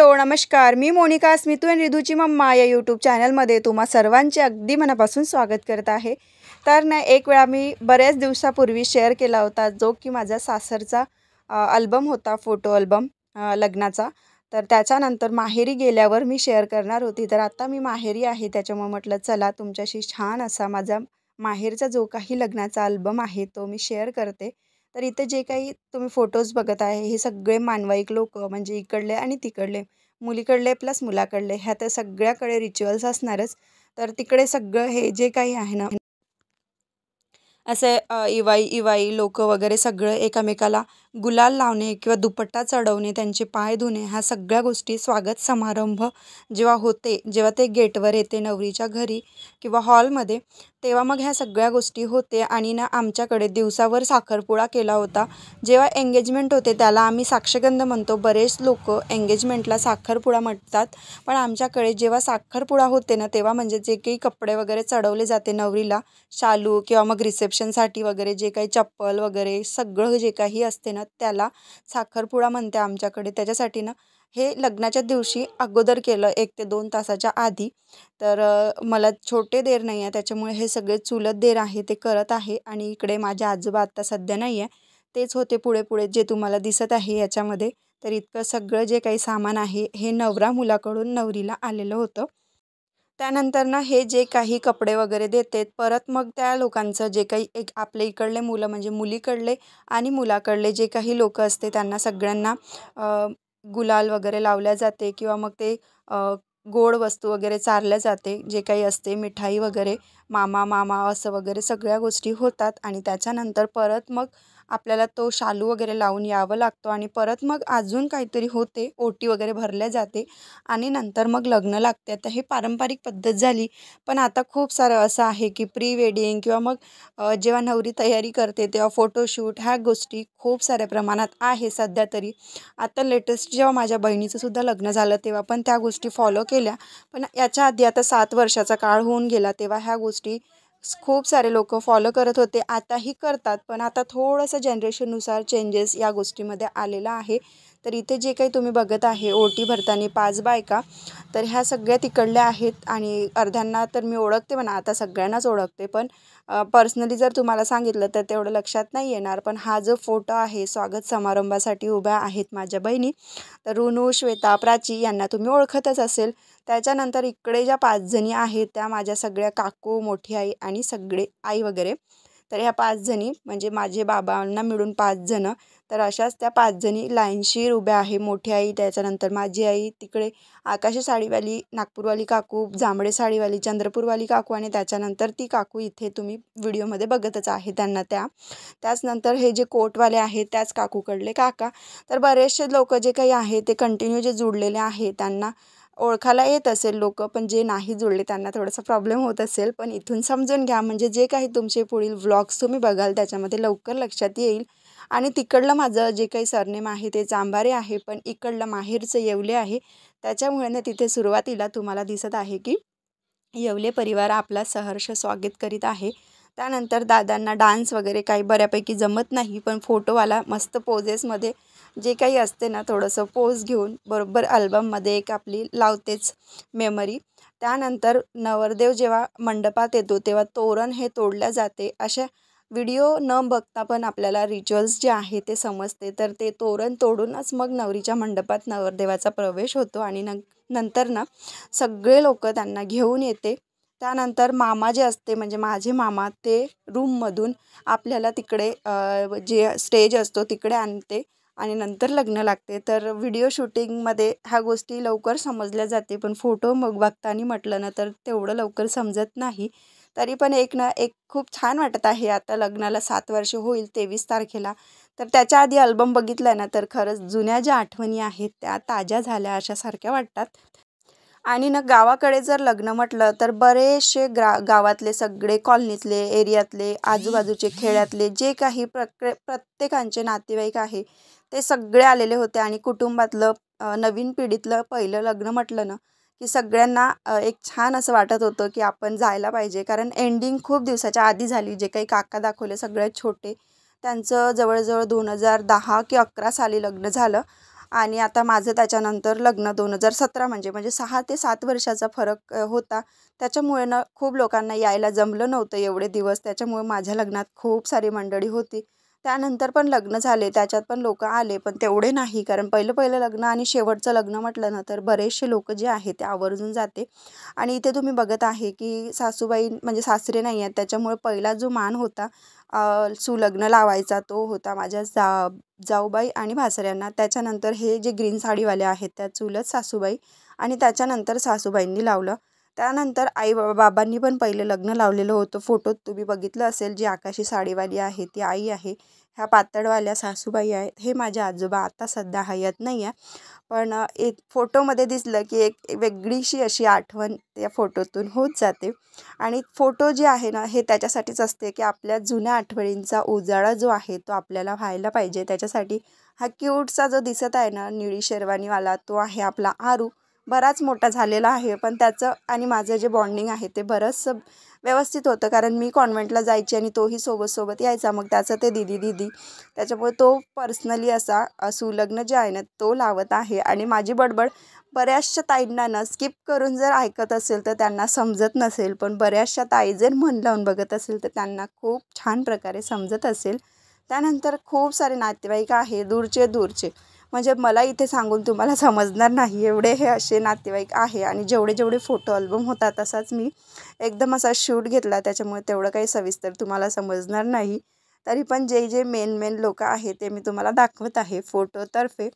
Hello नमस्कार, मी मोनिका स्मितू आणि रिधूची mamma या यूट्यूब चॅनलमध्ये तुम्हा सर्वांचे अगदी मनापासून स्वागत करत आहे। तर ना एक वेळा मी बऱ्याच दिवसापूर्वी शेअर केला होता जो की माझा सासरचा अल्बम होता, फोटो अल्बम लग्नाचा। तर त्याच्यानंतर माहेरी गेल्यावर मी शेअर करणार होती। तर आता मी माहेरी आहे, त्याच्यामुळे म्हटलं चला तुमच्याशी छान असा माझा माहेरचा जो काही लग्नाचा अल्बम आहे तो मी शेअर करते। तर इथे जे काही तुम्ही फोटोज बघत आहे हे सगळे मानवाईक लोक, म्हणजे इकडले आणि तिकडले, मुलीकडले प्लस मुलाकडले, ह्या तर सगळ्याकडे रिच्युअल्स असणारच। तर तिकडे सगळं हे जे काही आहे ना, असे इवाई इवाई लोक वगैरे सगळं एकमेकाला गुलाल लावणे किंवा दुपट्टा चढवणे, त्यांचे पाय धुणे, ह्या सगळ्या गोष्टी स्वागत समारंभ जेव्हा होते, जेव्हा ते गेटवर येते नवरीच्या घरी किंवा हॉलमध्ये, तेव्हा मग ह्या सगळ्या गोष्टी होते। आणि ना आमच्याकडे दिवसावर साखरपुडा केला होता। जेव्हा एंगेजमेंट होते त्याला आम्ही साक्षगंध म्हणतो, बरेच लोक एंगेजमेंटला साखरपुडा म्हणतात, पण आमच्याकडे जेव्हा साखरपुडा होते ना तेव्हा म्हणजे जे काही कपडे वगैरे चढवले जाते नवरीला, शालू किंवा मग रिसेप्शनसाठी वगैरे जे काही चप्पल वगैरे सगळं जे काही असते ना त्याला साखरपुडा म्हणते आमच्याकडे। त्याच्यासाठी ना हे लग्नाच्या दिवशी अगोदर केलं 1 ते 2 तासाच्या आधी। तर मला छोटे देर नाही आहे, त्याच्यामुळे हे सगळे चुलत देर आहे ते करत आहे। आणि इकडे माझे आजोबा आत्ता सध्या नाही आहे, तेच होते पुढे पुढे जे तुम्हाला दिसत आहे याच्यामध्ये। तर इतकं सगळं जे काही सामान आहे हे नवरा मुलाकडून नवरीला आलेलं होतं। त्यानंतर ना हे जे काही कपडे वगैरे देते, परत मग त्या लोकांचं जे काही एक आपल्या इकडले मुलं म्हणजे मुलीकडले आणि मुलाकडले जे काही लोक असते त्यांना सगळ्यांना गुलाल वगैरे लावल्या जाते किंवा मग ते गोड वस्तू वगैरे चारल्या जाते, जे काही असते मिठाई वगैरे, मामा मामा असं वगैरे सगळ्या गोष्टी होतात। आणि त्याच्यानंतर परत मग आपल्याला तो शालू वगैरे लावून यावं लागतो आणि परत मग अजून काहीतरी होते, ओटी वगैरे भरल्या जाते आणि नंतर मग लग्न लागते। आता हे पारंपरिक पद्धत झाली, पण आता खूप सारं असं आहे की प्री वेडिंग किंवा मग जेव्हा नवरी तयारी करते तेव्हा फोटोशूट, ह्या गोष्टी खूप साऱ्या प्रमाणात आहे सध्या तरी। आता लेटेस्ट जेव्हा माझ्या बहिणीचं सुद्धा लग्न झालं तेव्हा पण त्या गोष्टी फॉलो केल्या, पण याच्या आधी आता 7 वर्षाचा काळ होऊन गेला तेव्हा ह्या गोष्टी खूप सारे लोक फॉलो करत होते, आताही करतात, पण आता थोडंसं जनरेशननुसार चेंजेस या गोष्टीमध्ये आलेला आहे। तर इथे जे काही तुम्ही बघत आहे ओटी भरताना 5 बायका, तर ह्या सगळ्या तिकडल्या आहेत आणि अर्ध्यांना तर मी ओळखते म्हणा, आता सगळ्यांनाच ओळखते, पण पर्सनली जर तुम्हाला सांगितलं तर तेवढं लक्षात नाही येणार। पण हा जो फोटो आहे, स्वागत समारंभासाठी उभ्या आहेत माझ्या बहिणी, तर रुनू, श्वेता, प्राची यांना तुम्ही ओळखतच असेल। त्याच्यानंतर इकडे ज्या 5 जणी आहेत त्या माझ्या सगळ्या काकू, मोठी आई आणि सगळे आई वगैरे। तर ह्या 5 जणी म्हणजे माझे बाबांना मिळून 5 जणं, तर अशाच त्या 5 जणी लाईनशीर उभ्या आहे। मोठी आई, त्याच्यानंतर माझी आई, तिकडे आकाशी साडीवाली नागपूरवाली काकू, जांभळे साडीवाली चंद्रपूरवाली काकू आणि त्याच्यानंतर ती काकू इथे तुम्ही व्हिडिओमध्ये बघतच आहे त्यांना त्याचनंतर हे जे कोटवाले आहेत त्याच काकूकडले काका। तर बरेचसे लोक जे काही आहे ते कंटिन्यू जे जुळलेले आहे त्यांना ओळखायला येत असेल लोक, पण जे नाही जुळले त्यांना थोडासा प्रॉब्लेम होत असेल, पण इथून समजून घ्या, म्हणजे जे काही तुमचे पुढील व्लॉग्स तुम्ही बघाल त्याच्यामध्ये लवकर लक्षात येईल। आणि तिकडलं माझं जे काही सरनेम आहे ते चांभारे आहे, पण इकडलं माहेरचं येवले आहे, त्याच्यामुळे ना तिथे सुरुवातीला तुम्हाला दिसत आहे की येवले परिवार आपला सहर्ष स्वागत करीत आहे। त्यानंतर दादांना डान्स वगैरे काही बऱ्यापैकी जमत नाही, पण फोटोवाला मस्त पोजेसमध्ये जे काही असते ना थोडंसं पोज घेऊन बरोबर अल्बममध्ये एक आपली लावतेच मेमरी। त्यानंतर नवरदेव जेव्हा मंडपात येतो तेव्हा तोरण हे तोडल्या जाते, अशा व्हिडिओ न बघता पण आपल्याला रिच्युअल्स जे आहे ते समजते। तर ते तोरण तोडूनच मग नवरीच्या मंडपात नवरदेवाचा प्रवेश होतो आणि नंतर ना सगळे लोक त्यांना घेऊन येते। त्यानंतर मामा जे असते म्हणजे माझे मामा, ते रूममधून आपल्याला तिकडे जे स्टेज असतो तिकडे आणते आणि नंतर लग्न लागते। तर व्हिडिओ शूटिंगमध्ये ह्या गोष्टी लवकर समजल्या जाते, पण फोटो मग बघताना म्हटलं ना तर तेवढं लवकर समजत नाही। तरी पण एक खूप छान वाटत आहे। आता लग्नाला 7 वर्ष होईल 23 तारखेला, तर त्याच्या आधी अल्बम बघितला ना तर खरंच जुन्या ज्या आठवणी आहेत त्या ताज्या झाल्या अशासारख्या वाटतात। आणि ना गावाकडे जर लग्न म्हटलं तर बरेचसे गावातले सगळे, कॉलनीतले, एरियातले, आजूबाजूचे, खेड्यातले जे काही प्रत्येकांचे नातेवाईक आहे ते सगळे आलेले होते। आणि कुटुंबातलं नवीन पिढीतलं पहिलं लग्न म्हटलं ना की सगळ्यांना एक छान असं वाटत होतं की आपण जायला पाहिजे, कारण एंडिंग खूप दिवसाच्या आधी झाली। जे काही काका दाखवले सगळ्यात छोटे, त्यांचं जवळजवळ 2010 की 11 साली लग्न झालं आणि आता माझं त्याच्यानंतर लग्न 2017 म्हणजे 6 ते 7 वर्षाचा फरक होता. त्याच्यामुळे ना खूप लोकांना यायला जमलं नव्हतं एवढे दिवस. त्याच्यामुळे माझ्या लग्नात खूप सारी मंडळी होती. त्यानंतर पण लग्न झाले, त्याच्यात पण लोकं आले, पण तेवढे नाही. कारण पहिलं लग्न आणि शेवटचं लग्न म्हटलं ना, तर बरेचसे लोकं जे आहे ते आवर्जून जाते. आणि इथे तुम्ही बघत आहे की सासूबाई म्हणजे सासरे नाही आहेत, त्याच्यामुळे पहिला जो मान होता सुलग्न लावायचा तो होता माझ्या जाऊबाई आणि भासऱ्यांना. त्याच्यानंतर हे जे ग्रीन साडीवाले आहेत त्या चुलत सासूबाई आणि त्याच्यानंतर सासूबाईंनी लावलं. त्यानंतर बाबांनी पण पहिले लग्न लावलेलं होतं. फोटोत तुम्ही बघितलं असेल, जी आकाशी साडीवाली आहे ती आई आहे. ह्या पातळवाल्या सासूबाई आहेत. हे माझे आजोबा आता सध्या हयात नाही आहे. पण एक फोटोमध्ये दिसलं की एक वेगळीशी अशी आठवण त्या फोटोतून होत जाते. आणि फोटो जे आहे ना, हे त्याच्यासाठीच असते की आपल्या जुन्या आठवणींचा उजाळा जो आहे तो आपल्याला व्हायला पाहिजे. त्याच्यासाठी हा क्यूटचा जो दिसत आहे ना, निळी शेरवानीवाला, तो आहे आपला आरू. बराच मोठा झालेला आहे, पण त्याचं आणि माझं जे बॉन्डिंग आहे ते बरंचसं व्यवस्थित होतं. कारण मी कॉन्व्हेंटला जायची आणि तोही सोबत यायचा. मग त्याचं ते दीदी त्याच्यामुळे तो पर्सनली असा सुलग्न जे आहे ना तो लावत आहे. आणि माझी बडबड बऱ्याचशा ताईंना ना स्किप करून जर ऐकत असेल तर त्यांना समजत नसेल, पण बऱ्याचशा ताई जर मन लावून बघत असेल तर त्यांना खूप छान प्रकारे समजत असेल. त्यानंतर खूप सारे नातेवाईक आहे दूरचे म्हणजे मला इथे सांगून तुम्हाला समजणार नाही एवढे हे असे नातेवाईक आहे. आणि जेवढे फोटो अल्बम होता तसाच मी एकदम असा शूट घेतला, त्याच्यामुळे तेवढं काही सविस्तर तुम्हाला समजणार नाही. तरी पण जे मेन लोकं आहे ते मी तुम्हाला दाखवत आहे फोटोतर्फे.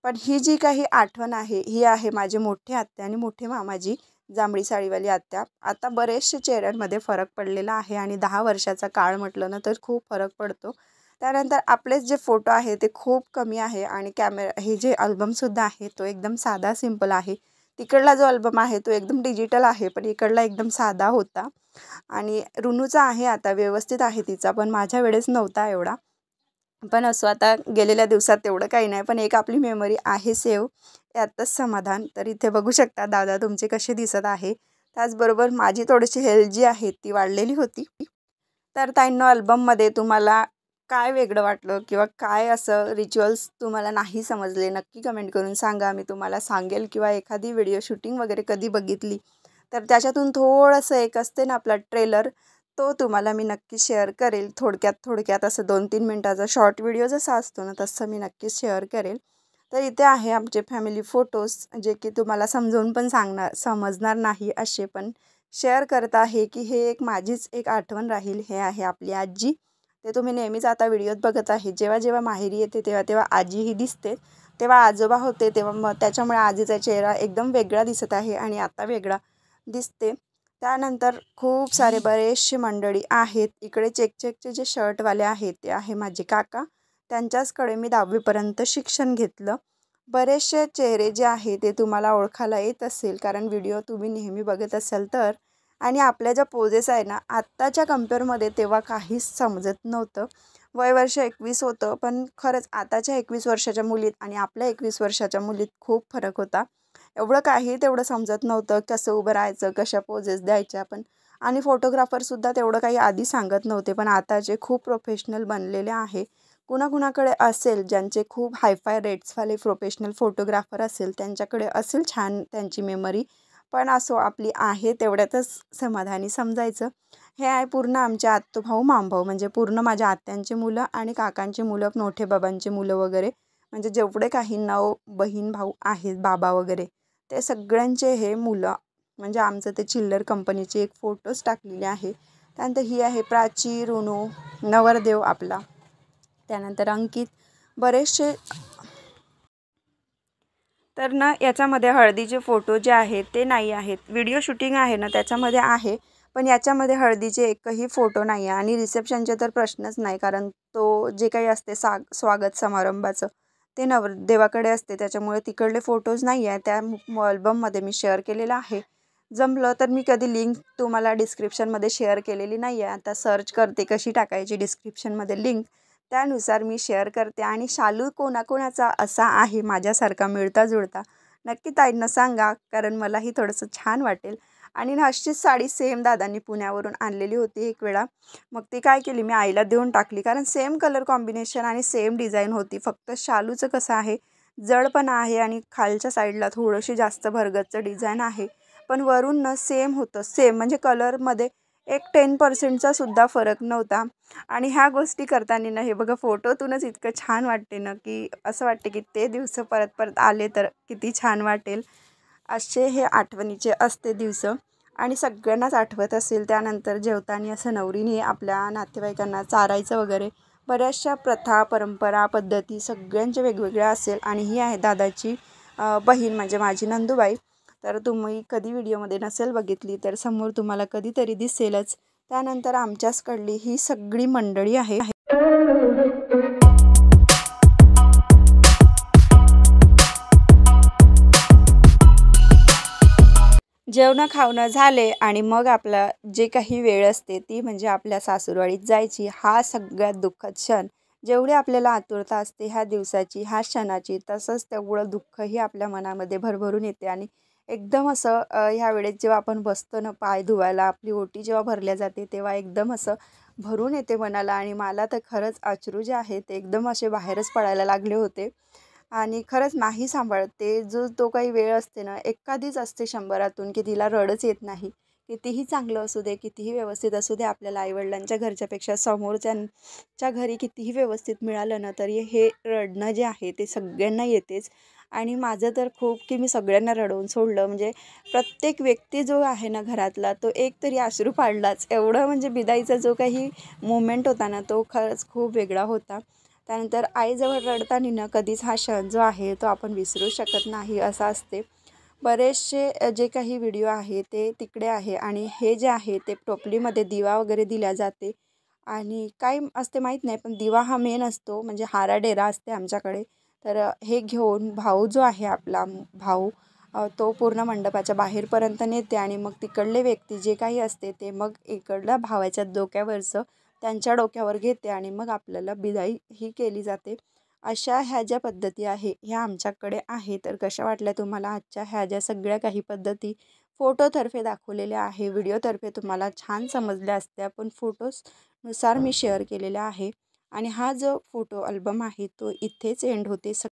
पण ही जी काही आठवण आहे ही आहे माझे मोठे आत्या आणि मोठे मामाजी, जांभळी साडीवाली आत्या. आता बरेचसे चेहऱ्यांमध्ये फरक पडलेला आहे आणि 10 वर्षाचा काळ म्हटलं ना तर खूप फरक पडतो. त्यानंतर आपलेच जे फोटो आहे ते खूप कमी आहे आणि हे जे अल्बमसुद्धा आहे तो एकदम साधा सिंपल आहे. तिकडला जो अल्बम आहे तो एकदम डिजिटल आहे, पण इकडला एकदम साधा होता. आणि ऋनूचा आहे आता व्यवस्थित आहे तिचा, पण माझ्या वेळेस नव्हता एवढा. पण असं आता गेलेल्या दिवसात तेवढं काही नाही, पण एक आपली मेमरी आहे सेव्ह, यातच समाधान. तर इथे बघू शकता दादा तुमचे कसे दिसत आहे. त्याचबरोबर माझी थोडीशी हेल्थ जी आहे ती वाढलेली होती. तर ताईंनो, अल्बममध्ये तुम्हाला काय वेगळं वाटलं किंवा काय असं रिच्युअल्स तुम्हाला नाही समजले, नक्की कमेंट करून सांगा. मी तुम्हाला सांगेल. किंवा एखादी व्हिडिओ शूटिंग वगैरे कधी बघितली तर त्याच्यातून थोडंसं एक असते ना आपला ट्रेलर, तो तुम्हाला मी नक्की शेअर करेल. थोडक्यात असं 2-3 मिनटाचा शॉर्ट व्हिडिओ जसा असतो ना तसं मी नक्कीच शेअर करेल. तर इथे आहे आमचे फॅमिली फोटोज, जे की तुम्हाला समजावून पण समजणार नाही असे, पण शेअर करत आहे की हे एक माझीच एक आठवण राहील. हे आहे आपली आजी. ते तुम्ही नेहमीच आता व्हिडिओत बघत आहे. जेव्हा माहेरी येते तेव्हा आजी ही दिसते. तेव्हा आजोबा होते तेव्हा मग त्याच्यामुळे आजीचा चेहरा एकदम वेगळा दिसत आहे आणि आता वेगळा दिसते. त्यानंतर खूप सारे बरेचसे मंडळी आहेत. इकडे चेकचे जे शर्टवाले आहेत ते आहे माझे काका. त्यांच्याचकडे मी 10वी शिक्षण घेतलं. बरेचसे चेहरे जे आहे ते तुम्हाला ओळखायला येत असेल, कारण व्हिडिओ तुम्ही नेहमी बघत असाल तर. आणि आपल्या ज्या पोजेस आहे ना आत्ताच्या कम्पेअरमध्ये तेव्हा काहीच समजत नव्हतं. वर्ष 21 होतं, पण खरंच आताच्या 21 वर्षाच्या मुलीत आणि आपल्या 21 वर्षाच्या मुलीत खूप फरक होता. एवढं काही तेवढं समजत नव्हतं, कसं उभं राहायचं, कशा पोजेस द्यायच्या. पण आणि फोटोग्राफरसुद्धा तेवढं काही आधी सांगत नव्हते, पण आताचे खूप प्रोफेशनल बनलेले आहे. कुणाकुणाकडे असेल ज्यांचे खूप हायफाय रेट्सवाले प्रोफेशनल फोटोग्राफर असेल त्यांच्याकडे असेल छान त्यांची मेमरी, पण असो आपली आहे तेवढ्यातच समाधानी समजायचं. हे आहे पूर्ण आमच्या आत्तूभाऊ मामभाऊ, म्हणजे पूर्ण माझ्या आत्यांची मुलं आणि काकांची मुलं, मोठे बाबांची मुलं वगैरे, म्हणजे जेवढे काही 9 बहीण भाऊ आहेत बाबा वगैरे, ते सगळ्यांचे हे मुलं. म्हणजे आमचं ते चिल्लर कंपनीचे एक फोटोज टाकलेले आहे. त्यानंतर ही आहे प्राची, ऋणू, नवरदेव आपला, त्यानंतर अंकित, बरेचसे. तर ना याच्यामध्ये हळदीचे फोटो जे आहेत ते नाही आहेत. व्हिडिओ शूटिंग आहे ना त्याच्यामध्ये आहे, पण याच्यामध्ये हळदीचे एकही फोटो नाही आहे. आणि रिसेप्शनचे तर प्रश्नच नाही, कारण तो जे काही असते स्वागत समारंभाचं ते नवरदेवाकडे असते, त्याच्यामुळे तिकडले फोटोज नाही आहे. त्या अल्बममध्ये मी शेअर केलेला आहे. जमलं तर मी कधी लिंक तुम्हाला डिस्क्रिप्शनमध्ये शेअर केलेली नाही आहे. आता सर्च करते कशी टाकायची डिस्क्रिप्शनमध्ये लिंक, त्यानुसार मी शेअर करते. आणि शालू कोणाकोणाचा असा आहे माझ्यासारखा मिळता जुळता, नक्की ताईंना सांगा, कारण मलाही थोडंसं छान वाटेल. आणि ना अशीच साडी सेम दादांनी पुण्यावरून आणलेली होती एक वेळा. मग ती काय केली, मी आईला देऊन टाकली, कारण सेम कलर कॉम्बिनेशन आणि सेम डिझाईन होती. फक्त शालूचं कसं आहे, जड पण आहे आणि खालच्या साईडला थोडीशी जास्त भरगच्च डिझाईन आहे. पण वरून ना सेम होतं, सेम म्हणजे कलरमध्ये एक 10% सुद्धा फरक नव्हता. आणि ह्या गोष्टी करताना ना हे बघा फोटोतूनच इतकं छान वाटते ना, की असं वाटते की ते दिवस परत परत आले तर किती छान वाटेल. असे हे आठवणीचे असते दिवस. आणि सगळ्यांनाच आठवत असेल त्यानंतर जेवताना असं नवरीने आपल्या नातेवाईकांना चारायचं वगैरे. बऱ्याचशा प्रथा परंपरा पद्धती सगळ्यांच्या वेगवेगळ्या असेल. आणि ही आहे दादाची बहीण म्हणजे माझी नंदूबाई. तर तुम्ही कधी व्हिडिओमध्ये नसेल बघितली तर समोर तुम्हाला कधीतरी दिसेलच. त्यानंतर आमच्याचकडली ही सगळी मंडळी आहे. जेवणं खावणं झाले आणि मग आपला जे काही वेळ असते ती म्हणजे आपल्या सासूरवाडीत जायची. हा सगळ्यात दुःखद क्षण. जेवढी आपल्याला आतुरता असते ह्या दिवसाची ह्या क्षणाची, तसंच तेवढं दुःखही आपल्या मनामध्ये भरभरून येते. आणि एकदम असं ह्या वेळेस जेव्हा आपण बसतो ना पाय धुवायला, आपली ओटी जेव्हा भरल्या जाते तेव्हा एकदम असं भरून येते मनाला. आणि मला तर खरंच अश्रू जे आहे ते एकदम असे बाहेरच पडायला लागले होते. आणि खरंच नाही सांभाळत ते जो तो काही वेळ असते ना, एखादीच असते 100तून की तिला रडच येत नाही. कितीही चांगलं असू दे, कितीही व्यवस्थित असू दे, आपल्याला आईवडिलांच्या घरच्यापेक्षा समोरच्यांच्या घरी कितीही व्यवस्थित मिळालं ना, तरी हे रडणं जे आहे ते सगळ्यांना येतेच. आणि माझं तर खूप की मी सगळ्यांना रडवून सोडलं. म्हणजे प्रत्येक व्यक्ती जो आहे ना घरातला, तो एक तरी अश्रू पाडलाच. एवढं म्हणजे बिदाईचा जो काही मोमेंट होता ना, तो खरंच खूप वेगळा होता. त्यानंतर आईजवळ रडताना ना कधीच हा क्षण जो आहे तो आपण विसरू शकत नाही असं असते. बरेचसे जे काही व्हिडिओ आहे ते तिकडे आहे. आणि हे जे आहे ते टोपलीमध्ये दिवा वगैरे दिल्या जाते. आणि काय असते माहीत नाही, पण दिवा हा मेन असतो. म्हणजे हारा डेरा असते आमच्याकडे. तर हे घेऊन भाऊ जो आहे आपला भाऊ, तो पूर्ण मंडपाच्या बाहेरपर्यंत नेते. आणि मग तिकडले व्यक्ती जे काही असते ते मग इकडल्या भावाच्या डोक्यावरचं त्यांच्या डोक्यावर घेते. आणि मग आपल्याला बिदाई ही केली जाते. अशा ह्या ज्या पद्धती आहे ह्या आमच्याकडे आहे. तर कशा वाटल्या तुम्हाला आजच्या ह्या ज्या सगळ्या काही पद्धती फोटोतर्फे दाखवलेल्या आहे, व्हिडिओतर्फे तुम्हाला छान समजल्या असत्या, पण फोटोजनुसार मी शेअर केलेल्या आहे. आणि हा जो फोटो अल्बम आहे तो इथेच एंड होते.